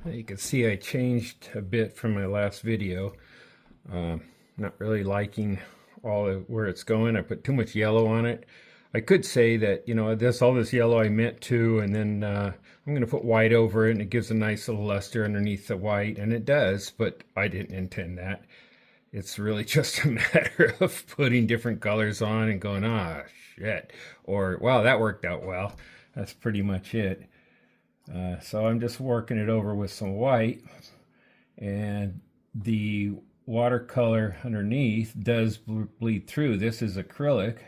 You can see I changed a bit from my last video. Not really liking where it's going. I put too much yellow on it. I could say that, all this yellow I meant to, and then I'm going to put white over it, and it gives a nice little luster underneath the white, and it does, but I didn't intend that. It's really just a matter of putting different colors on and going, ah, shit. Or, wow, that worked out well. That's pretty much it. So I'm just working it over with some white, and the watercolor underneath does bleed through. This is acrylic,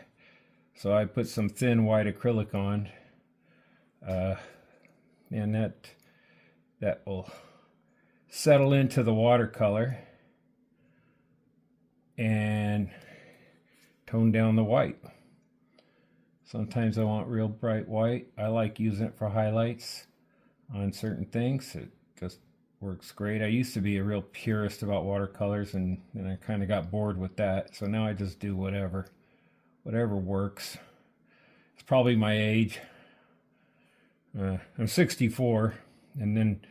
so I put some thin white acrylic on, and that will settle into the watercolor and tone down the white. Sometimes I want real bright white. I like using it for highlights on certain things. It just works great. I used to be a real purist about watercolors, and I kind of got bored with that. So now I just do whatever works. It's probably my age. I'm 64, and then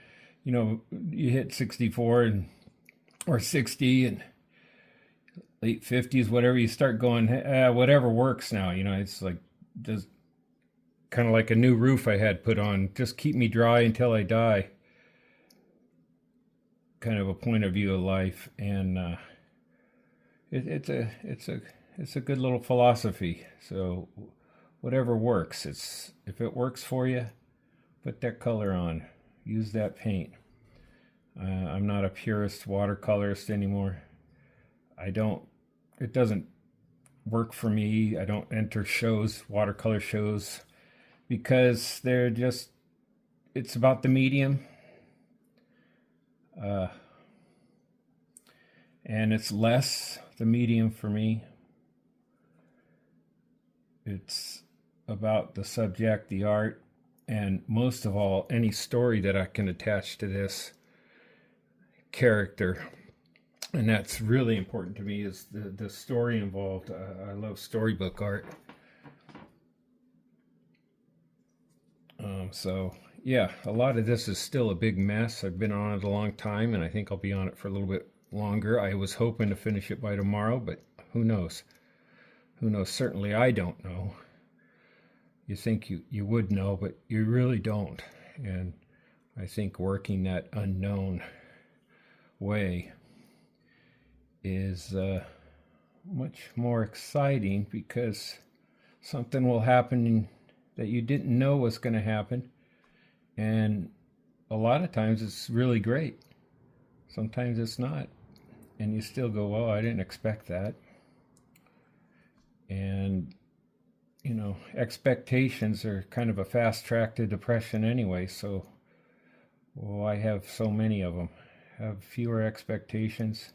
you hit 64 or 60 and late 50s, whatever, you start going, whatever works now. It's like just kind of like a new roof I had put on. Just keep me dry until I die. Kind of a point of view of life, and it's a good little philosophy. So whatever works, if it works for you, put that color on. Use that paint. I'm not a purist watercolorist anymore. It doesn't work for me. I don't enter watercolor shows, because it's about the medium. And it's less the medium for me. It's about the subject, the art, and most of all, any story that I can attach to this character. And that's really important to me, is the story involved. I love storybook art. So yeah, a lot of this is still a big mess. I've been on it a long time, and I think I'll be on it for a little bit longer. I was hoping to finish it by tomorrow, but who knows? Who knows? Certainly I don't know. You think you would know, but you really don't. And I think working that unknown way is much more exciting, because something will happen that you didn't know was going to happen. And a lot of times it's really great. Sometimes it's not. And you still go, well, I didn't expect that. And, expectations are kind of a fast track to depression anyway. So, I have so many of them. Have fewer expectations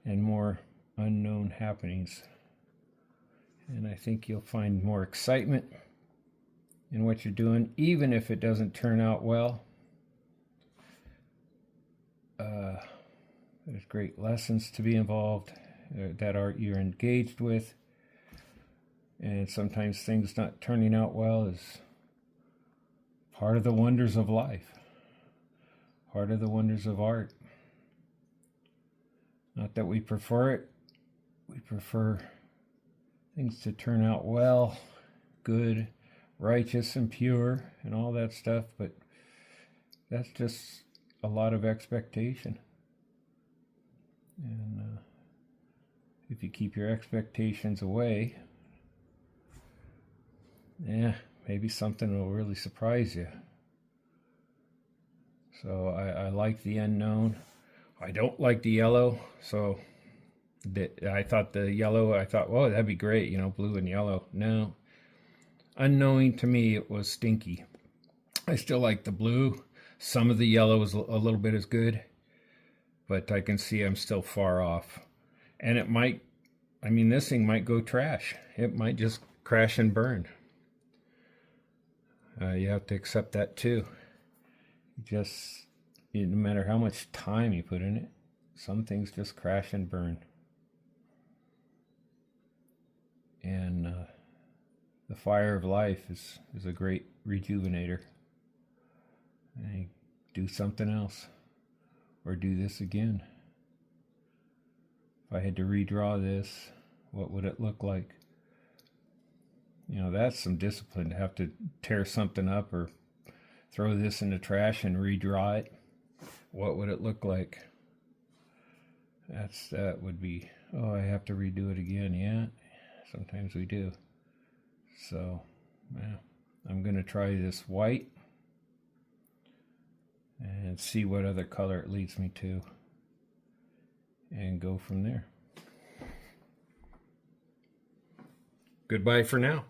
and more unknown happenings. And I think you'll find more excitement in what you're doing, even if it doesn't turn out well. There's great lessons to be involved, that art you're engaged with. And sometimes things not turning out well is part of the wonders of life, part of the wonders of art. Not that we prefer it. We prefer things to turn out well, good, righteous, and pure, and all that stuff, but that's just a lot of expectation. And if you keep your expectations away, maybe something will really surprise you. So I like the unknown. I don't like the yellow, so I thought, whoa, that'd be great, blue and yellow. No. Unknowing, to me, it was stinky. I still like the blue. Some of the yellow is a little bit as good, but I can see I'm still far off. And this thing might go trash. It might just crash and burn. You have to accept that too. No matter how much time you put in it, some things just crash and burn. And the fire of life is a great rejuvenator. do something else or do this again. If I had to redraw this, what would it look like? You know, that's some discipline to have to tear something up or throw this in the trash and redraw it. What would it look like? That would be, oh, I have to redo it again. Yeah, sometimes we do. So, yeah, I'm going to try this white and see what other color it leads me to and go from there. Goodbye for now.